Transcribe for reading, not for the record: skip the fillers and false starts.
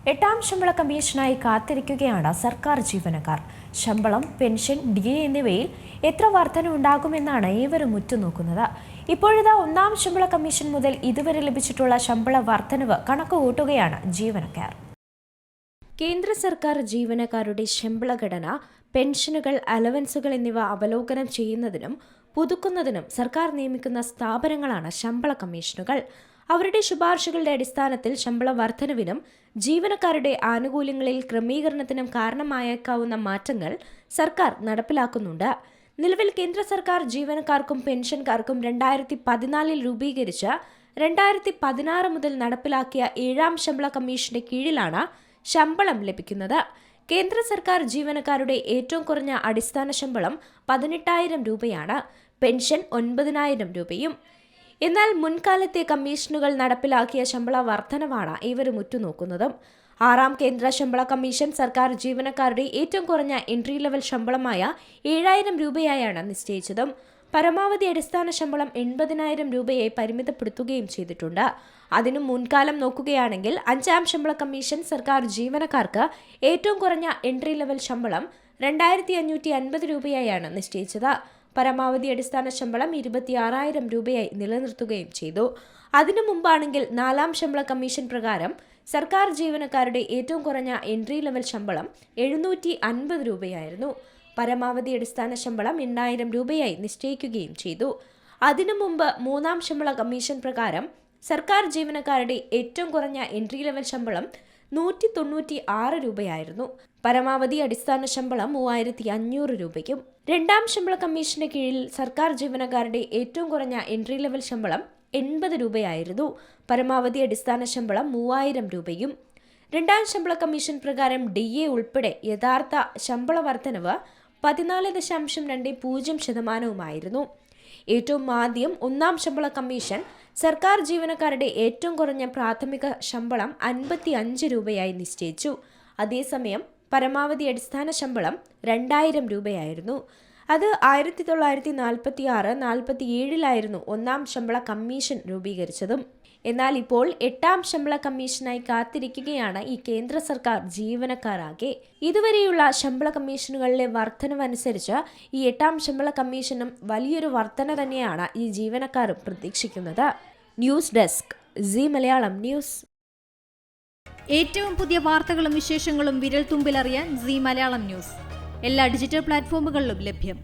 എട്ടാം ശമ്പള കമ്മീഷനായി കാത്തിരിക്കുകയാണ് സർക്കാർ ജീവനക്കാർ. ശമ്പളം, പെൻഷൻ, DA എന്നിവയിൽ എത്ര വർധനവുണ്ടാകുമെന്നാണ് ഏവരും ഉറ്റുനോക്കുന്നത്. ഇപ്പോഴിതാ ഒന്നാം ശമ്പള കമ്മീഷൻ മുതൽ ഇതുവരെ ലഭിച്ചിട്ടുള്ള ശമ്പള വർധനവ് കണക്കുകൂട്ടുകയാണ് ജീവനക്കാർ. കേന്ദ്ര സർക്കാർ ജീവനക്കാരുടെ ശമ്പള ഘടന, പെൻഷനുകൾ, അലവൻസുകൾ എന്നിവ അവലോകനം ചെയ്യുന്നതിനും പുതുക്കുന്നതിനും സർക്കാർ നിയമിക്കുന്ന സ്ഥാപനങ്ങളാണ് ശമ്പള കമ്മീഷനുകൾ. അവരുടെ ശുപാർശകളുടെ അടിസ്ഥാനത്തിൽ ശമ്പള വർധനവിനും ജീവനക്കാരുടെ ആനുകൂല്യങ്ങളിൽ ക്രമീകരണത്തിനും കാരണമായേക്കാവുന്ന മാറ്റങ്ങൾ സർക്കാർ നടപ്പിലാക്കുന്നുണ്ട്. നിലവിൽ കേന്ദ്ര സർക്കാർ ജീവനക്കാർക്കും പെൻഷൻകാർക്കും 2014 രൂപീകരിച്ച 2016 മുതൽ നടപ്പിലാക്കിയ ഏഴാം ശമ്പള കമ്മീഷന്റെ കീഴിലാണ് ശമ്പളം ലഭിക്കുന്നത്. കേന്ദ്ര സർക്കാർ ജീവനക്കാരുടെ ഏറ്റവും കുറഞ്ഞ അടിസ്ഥാന ശമ്പളം 18,000 രൂപയാണ്, പെൻഷൻ 9,000 രൂപയും. എന്നാൽ മുൻകാലത്തെ കമ്മീഷനുകൾ നടപ്പിലാക്കിയ ശമ്പള വർധനവാണ് ഇവരും ഉറ്റുനോക്കുന്നതും. ആറാം കേന്ദ്ര ശമ്പള കമ്മീഷൻ സർക്കാർ ജീവനക്കാരുടെ ഏറ്റവും കുറഞ്ഞ എൻട്രി ലെവൽ ശമ്പളമായ 7,000 രൂപയായാണ് നിശ്ചയിച്ചതും. പരമാവധി അടിസ്ഥാന ശമ്പളം 80,000 രൂപയെ പരിമിതപ്പെടുത്തുകയും ചെയ്തിട്ടുണ്ട്. അതിനും മുൻകാലം നോക്കുകയാണെങ്കിൽ അഞ്ചാം ശമ്പള കമ്മീഷൻ സർക്കാർ ജീവനക്കാർക്ക് ഏറ്റവും കുറഞ്ഞ എൻട്രി ലെവൽ ശമ്പളം 2,550 രൂപയായാണ് നിശ്ചയിച്ചത്. പരമാവധി അടിസ്ഥാന ശമ്പളം 26,000 രൂപയായി നിലനിർത്തുകയും ചെയ്തു. അതിനു മുമ്പാണെങ്കിൽ നാലാം ശമ്പള കമ്മീഷൻ പ്രകാരം സർക്കാർ ജീവനക്കാരുടെ ഏറ്റവും കുറഞ്ഞ എൻട്രി ലെവൽ ശമ്പളം 750 രൂപയായിരുന്നു. പരമാവധി അടിസ്ഥാന ശമ്പളം 8,000 രൂപയായി നിശ്ചയിക്കുകയും ചെയ്തു. അതിനു മുമ്പ് മൂന്നാം ശമ്പള കമ്മീഷൻ പ്രകാരം സർക്കാർ ജീവനക്കാരുടെ ഏറ്റവും കുറഞ്ഞ എൻട്രി ലെവൽ ശമ്പളം 196 രൂപയായിരുന്നു. പരമാവധി അടിസ്ഥാന ശമ്പളം 3,500 രൂപയ്ക്കും. രണ്ടാം ശമ്പള കമ്മീഷന് കീഴിൽ സർക്കാർ ജീവനക്കാരുടെ ഏറ്റവും കുറഞ്ഞ എൻട്രി ലെവൽ ശമ്പളം 80 രൂപയായിരുന്നു. പരമാവധി അടിസ്ഥാന ശമ്പളം 3,000 രൂപയും. രണ്ടാം ശമ്പള കമ്മീഷൻ പ്രകാരം DA ഉൾപ്പെടെ യഥാർത്ഥ ശമ്പള വർധനവ് 14.20% ഏറ്റവും ആദ്യം ഒന്നാം ശമ്പള കമ്മീഷൻ സർക്കാർ ജീവനക്കാരുടെ ഏറ്റവും കുറഞ്ഞ പ്രാഥമിക ശമ്പളം 55 രൂപയായി നിശ്ചയിച്ചു. അതേസമയം പരമാവധി അടിസ്ഥാന ശമ്പളം 2,000 രൂപയായിരുന്നു. അത് 1946-47 ഒന്നാം ശമ്പള കമ്മീഷൻ രൂപീകരിച്ചതും. എന്നാൽ ഇപ്പോൾ എട്ടാം ശമ്പള കമ്മീഷനായി കാത്തിരിക്കുകയാണ് ഈ കേന്ദ്ര സർക്കാർ ജീവനക്കാരാകെ. ഇതുവരെയുള്ള ശമ്പള കമ്മീഷനുകളിലെ വർധനവനുസരിച്ച് ഈ എട്ടാം ശമ്പള കമ്മീഷനും വലിയൊരു വർധന തന്നെയാണ് ഈ ജീവനക്കാരും പ്രതീക്ഷിക്കുന്നത്. News desk, Zee Malayalam news. ഏറ്റവും പുതിയ വാർത്തകളും വിശേഷങ്ങളും വിരൽ തുമ്പിലറിയാൻ സീ മലയാളം ന്യൂസ് എല്ലാ ഡിജിറ്റൽ പ്ലാറ്റ്ഫോമുകളിലും ലഭ്യം.